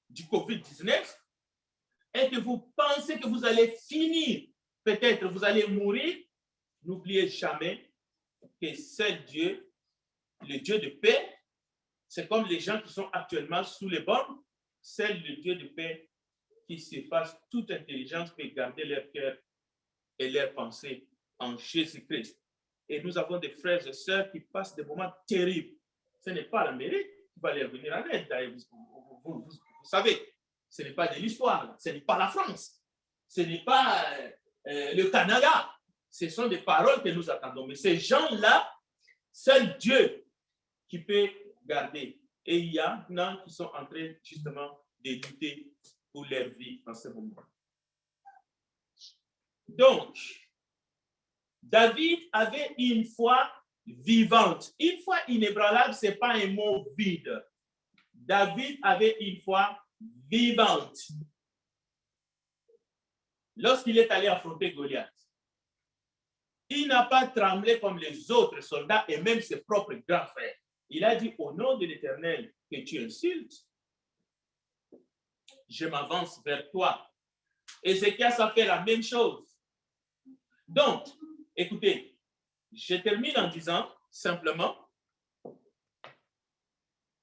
du COVID-19 et que vous pensez que vous allez finir, peut-être vous allez mourir, n'oubliez jamais que seul Dieu, le Dieu de paix, c'est comme les gens qui sont actuellement sous les bombes, c'est le Dieu de paix qui surpasse toute intelligence peut garder leur cœur et leurs pensées en Jésus-Christ. Et nous avons des frères et sœurs qui passent des moments terribles. Ce n'est pas l'Amérique qui va leur venir en aide. Vous savez, ce n'est pas de l'histoire, ce n'est pas la France, ce n'est pas le Canada. Ce sont des paroles que nous attendons. Mais ces gens-là, seul Dieu qui peut garder. Et il y a des qui sont en train justement de lutter pour leur vie en ce moment. Donc, David avait une foi vivante. Une foi inébranlable, ce n'est pas un mot vide. David avait une foi vivante. Lorsqu'il est allé affronter Goliath, il n'a pas tremblé comme les autres soldats et même ses propres grands frères. Il a dit, au nom de l'Éternel que tu insultes, je m'avance vers toi. Ézéchias a fait la même chose. Donc, écoutez, je termine en disant simplement,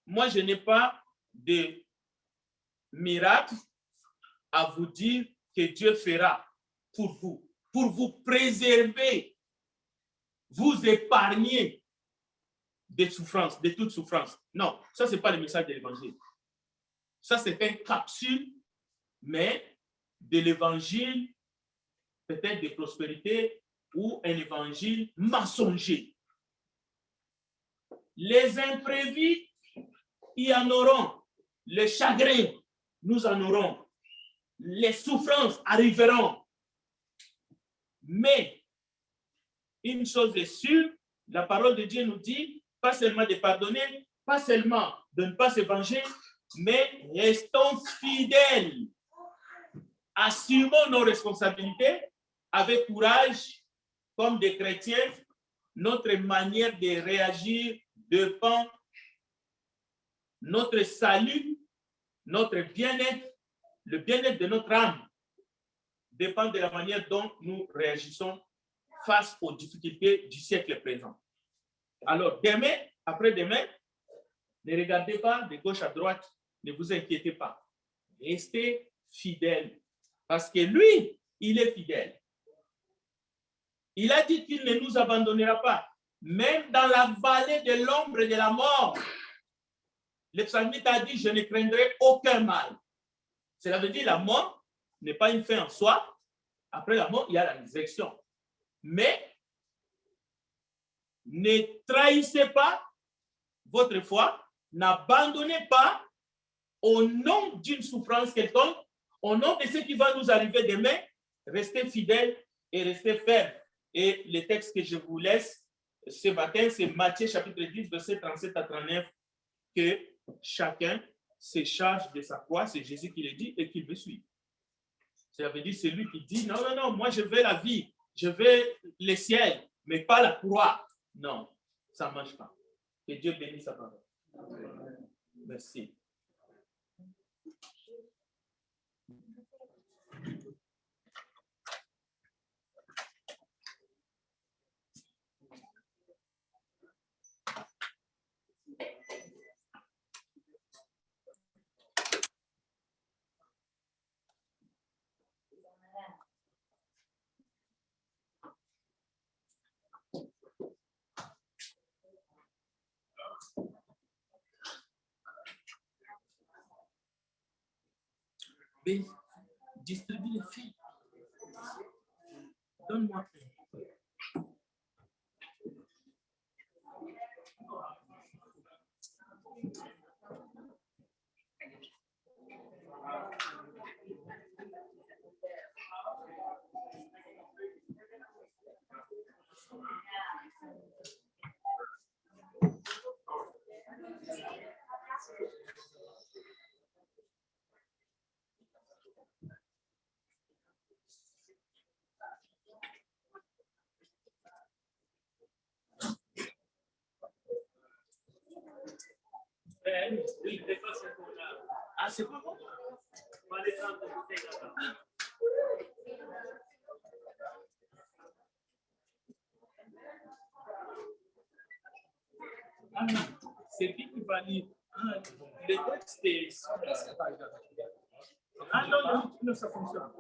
moi, je n'ai pas de miracle à vous dire que Dieu fera pour vous préserver, vous épargner des souffrances, de toute souffrance. Non, ça, ce n'est pas le message de l'Évangile. Ça, c'est une capsule, mais de l'Évangile, peut-être de prospérité, ou un évangile mensonger. Les imprévus, il y en auront. Les chagrins, nous en aurons. Les souffrances arriveront. Mais, une chose est sûre, la parole de Dieu nous dit, pas seulement de pardonner, pas seulement de ne pas se venger, mais restons fidèles. Assumons nos responsabilités avec courage, comme des chrétiens. Notre manière de réagir dépend, notre salut, notre bien-être, le bien-être de notre âme dépend de la manière dont nous réagissons face aux difficultés du siècle présent. Alors, demain, après-demain, ne regardez pas de gauche à droite, ne vous inquiétez pas. Restez fidèles, parce que lui, il est fidèle. Il a dit qu'il ne nous abandonnera pas, même dans la vallée de l'ombre de la mort. Le psalmiste a dit, je ne craindrai aucun mal. Cela veut dire la mort n'est pas une fin en soi. Après la mort, il y a la résurrection. Mais ne trahissez pas votre foi, n'abandonnez pas au nom d'une souffrance quelconque, au nom de ce qui va nous arriver demain, restez fidèles et restez fermes. Et le texte que je vous laisse ce matin, c'est Matthieu chapitre 10, verset 37 à 39, que chacun se charge de sa croix, c'est Jésus qui le dit, et qu'il me suit. Ça veut dire celui qui dit, non, non, non, moi je veux la vie, je veux le ciel, mais pas la croix. Non, ça ne marche pas. Que Dieu bénisse sa parole. Merci. Mais distribue les filles. Donne-moi un. Oui, ah, c'est pas bon? On va aller prendre des bouteilles là-bas. Ah, c'est qui va lire? Ah, le texte est... Ah non, non, ça fonctionne.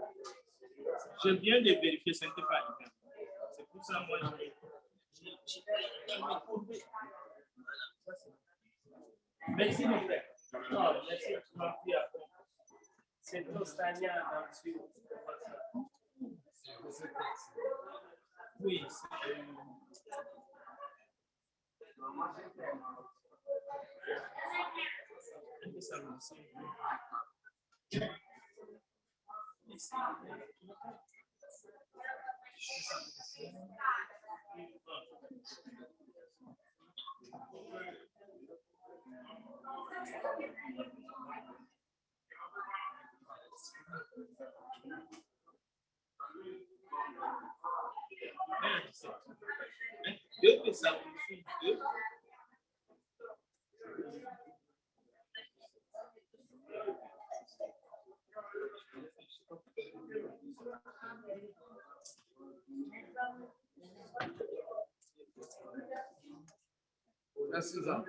Je viens de vérifier, ce n'était pas le cas. C'est pour ça, moi, merci, mon frère. Non, merci, tu m'as pris à fond. C'est Nostania dans le sud. Oui, c'est... Deux que ça vous suit, deux. Merci, Jean.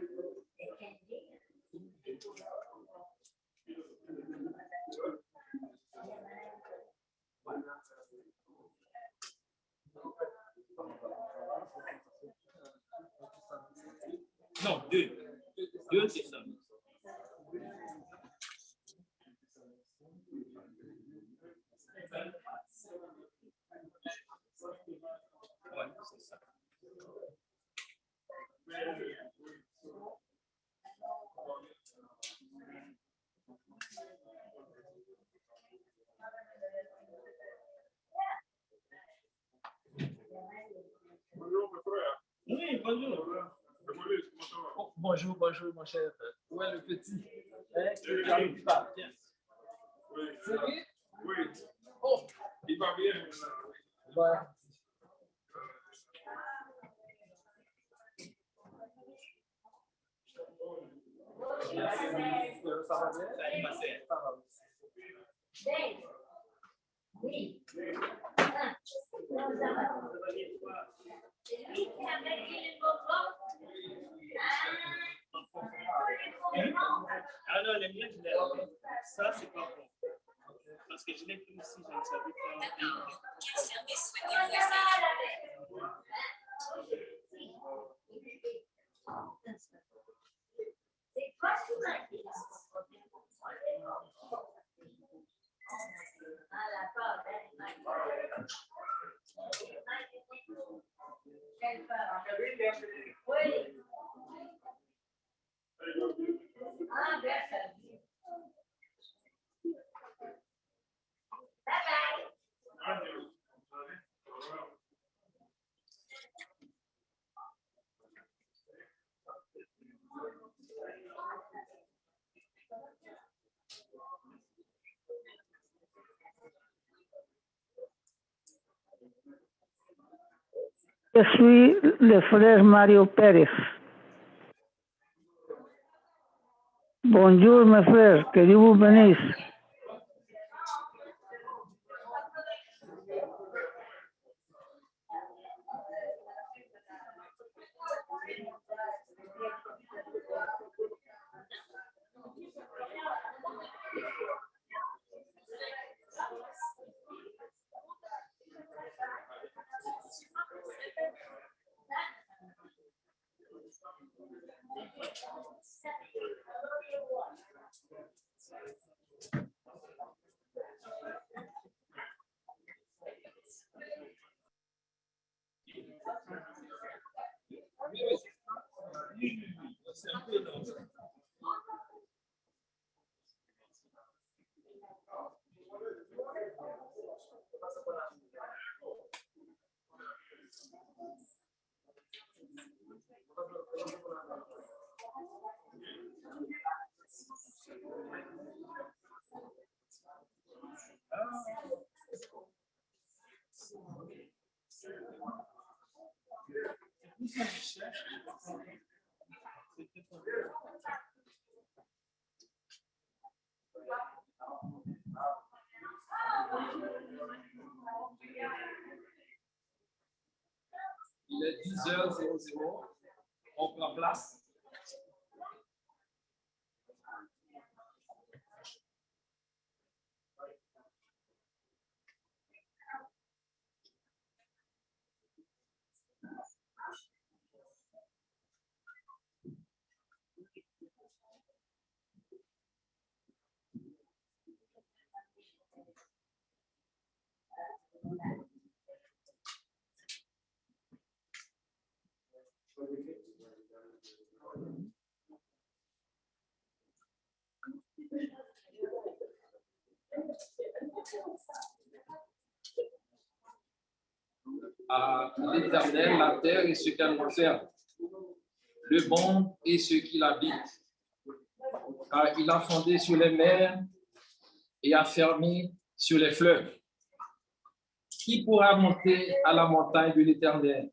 Non, deux. Deux, c'est ça. Ouais, c'est ça. Bonjour, mon frère. Oui, bonjour. Comment Bonjour, bonjour, mon cher. Où est le petit? Tu n'arrives pas. Oui, C'est lui? oui. Oh, Il va bien maintenant. ouais. Ça va bien? Salut, ma sœur. Ça va. Oui. Ah non, le mien, je l'ai. Ça, c'est pas bon. Parce que je l'ai pris ici, je ne savais pas. Quel service souhaitez-vous? C'est quoi ce que tu m'as dit? Ah, la part, quelle part? Oui. Ah, bien ça. Bye bye. Je suis le frère Mario Pérez. Bonjour, mes frères, que Dieu vous bénisse. C'est un peu long. Il est 10h00. On prend place. à l'Éternel la terre et ce qu'elle renferme, le monde et ce qui l'habite. Car il a fondé sur les mers et a fermé sur les fleuves. Qui pourra monter à la montagne de l'Éternel?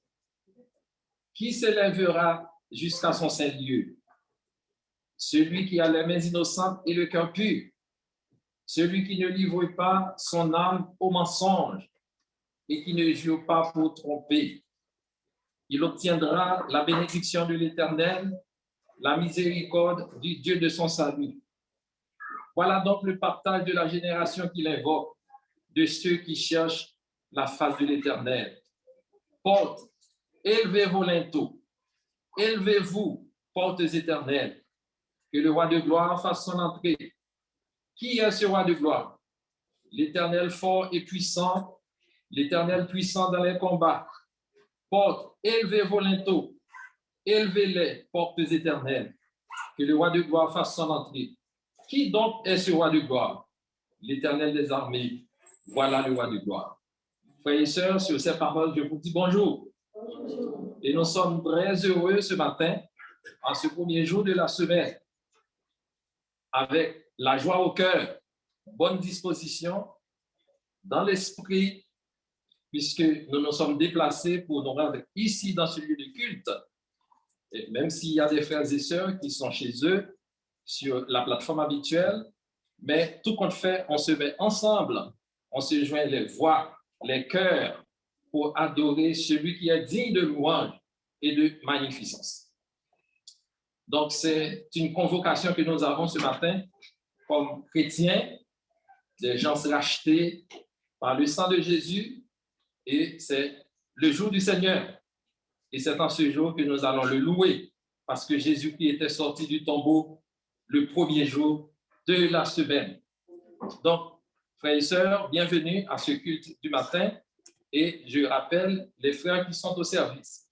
Qui s'élèvera jusqu'à son saint lieu? Celui qui a les mains innocentes et le cœur pur, celui qui ne livre pas son âme au mensonge et qui ne jure pas pour tromper. Il obtiendra la bénédiction de l'Éternel, la miséricorde du Dieu de son salut. Voilà donc le partage de la génération qu'il invoque, de ceux qui cherchent la face de l'Éternel. Portes, élevez vos linteaux, élevez-vous, portes éternelles, que le roi de gloire fasse son entrée. Qui est ce roi de gloire? L'Éternel fort et puissant, l'Éternel puissant dans les combats. Portes, élevez vos linteaux, élevez-les, portes éternelles, que le roi de gloire fasse son entrée. Qui donc est ce roi de gloire? L'Éternel des armées, voilà le roi de gloire. Frères et sœurs, sur ces paroles, je vous dis bonjour. Et nous sommes très heureux ce matin, en ce premier jour de la semaine, avec la joie au cœur, bonne disposition, dans l'esprit, puisque nous nous sommes déplacés pour nous rendre ici dans ce lieu de culte. Et même s'il y a des frères et sœurs qui sont chez eux sur la plateforme habituelle, mais tout compte fait, on se met ensemble, on se joint les voix, les cœurs pour adorer celui qui est digne de louange et de magnificence. Donc, c'est une convocation que nous avons ce matin comme chrétiens, des gens rachetés par le sang de Jésus, et c'est le jour du Seigneur. Et c'est en ce jour que nous allons le louer, parce que Jésus-Christ était sorti du tombeau le premier jour de la semaine. Donc, frères et sœurs, bienvenue à ce culte du matin, et je rappelle les frères qui sont au service.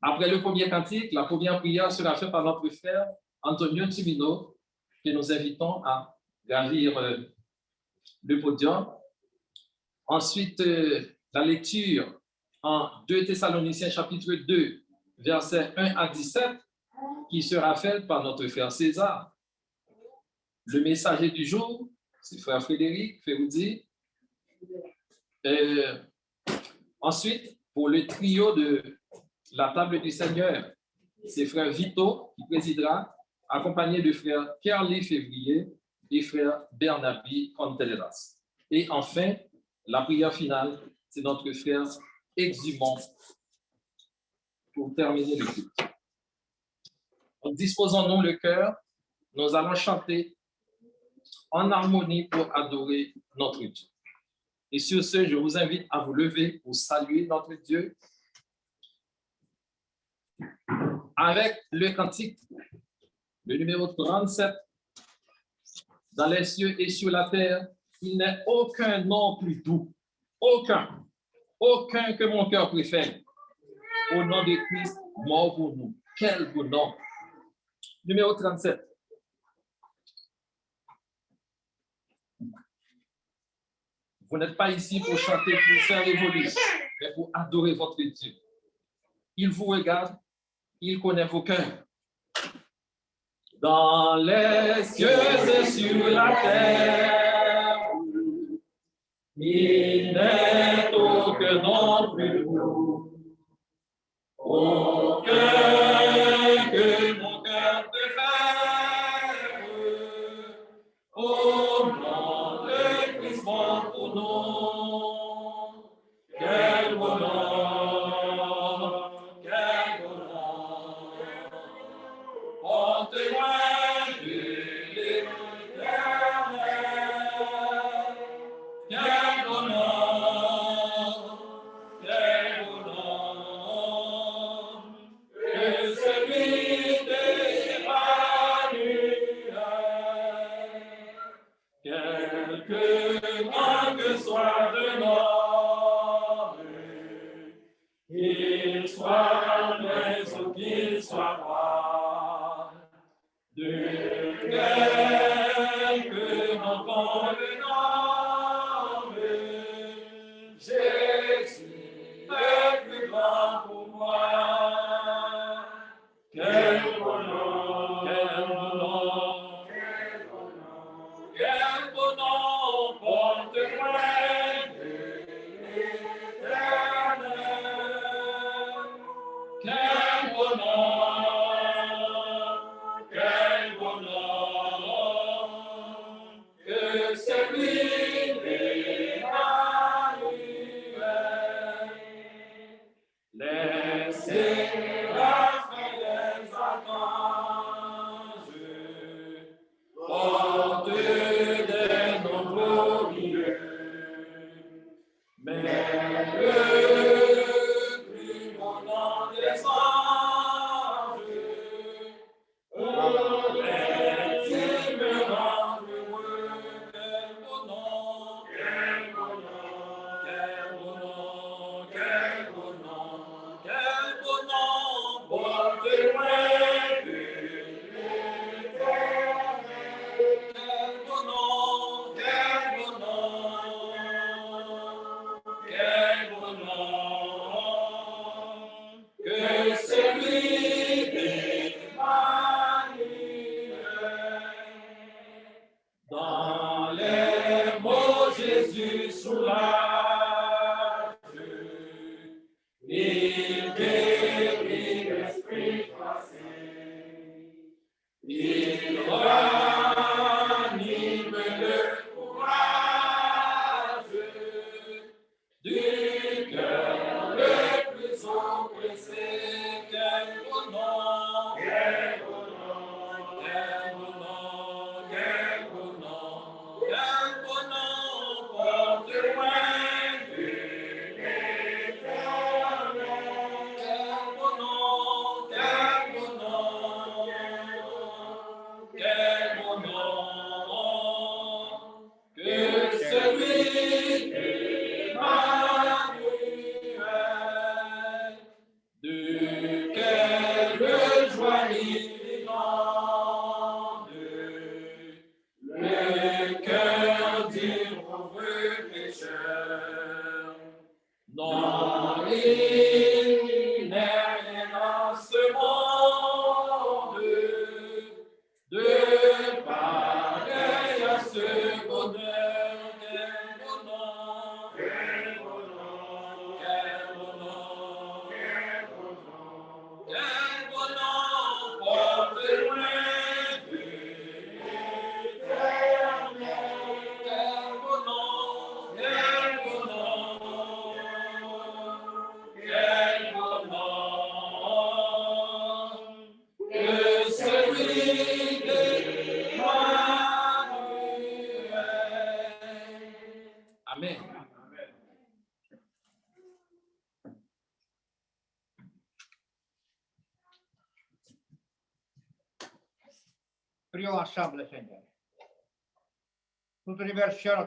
Après le premier cantique, la première prière sera faite par notre frère Antonio Timino, que nous invitons à gravir le podium. Ensuite, la lecture en 2 Thessaloniciens chapitre 2, versets 1 à 17, qui sera faite par notre frère César. Le messager du jour, c'est frère Frédéric Ferroudi. Ensuite, pour le trio de la table du Seigneur, c'est frère Vito qui présidera, accompagné de frère Pierre-Louis Février et frère Bernabi Contreras. Et enfin, la prière finale, c'est notre frère Exumant pour terminer le culte. Donc, disposons-nous le cœur, nous allons chanter en harmonie pour adorer notre Dieu. Et sur ce, je vous invite à vous lever pour saluer notre Dieu avec le cantique, le numéro 37. Dans les cieux et sur la terre, il n'est aucun nom plus doux, aucun que mon cœur préfère. Au nom de Christ, mort pour nous. Quel beau nom. Numéro 37. Vous n'êtes pas ici pour chanter, pour faire évoluer, mais pour adorer votre Dieu. Il vous regarde, il connaît vos cœurs. Dans les cieux et sur la terre, il n'est aucun nom plus doux, aucun que mon cœur préfère. Au nom de Christ, mon pour nous, quel beau nom, quel beau nom. Porte loin de l'Éternel, quel beau nom, quel beau nom, que celui d'Emmanuel, quelque loin que soit le nom, qu'il soit mais ou qu'il soit roi. De quelque nom qu'on le nomme, quel bonheur porte loin de l'éternel. Quel bonheur, que celui d'Emmanuel. Les séraphes et les archanges portent des noms glorieux, mais le plus beau nom des anges, est-il me rendre heureux? Quel beau nom, quel beau nom, quel beau nom, quel beau nom, quel beau nom porte loin de l'éternel. Quel beau nom, quel beau nom, quel beau nom, que celui d'Emmanuel. Dans les mots Jésus soulage, il guérit l'esprit froissé, il ranime le courage du cœur le plus oppressé. Quel beau nom, quel beau nom, quel beau nom, quel beau nom, quel beau nom porte loin de l'éternel. Quel beau nom, quel beau nom, quel beau nom, que celui d'Emmanuel, duquel le joignit inonde le cœur du pauvre pécheur. Non, il n'est rien en ce monde de pareil à ce bonheur. Quel beau nom, quel beau nom, quel beau nom, quel beau nom, quel beau nom porte loin de l'éternel. Quel beau nom, quel beau nom, quel beau nom, que celui d'Emmanuel. Amen. Prions ensemble le Seigneur. Nous te remercions,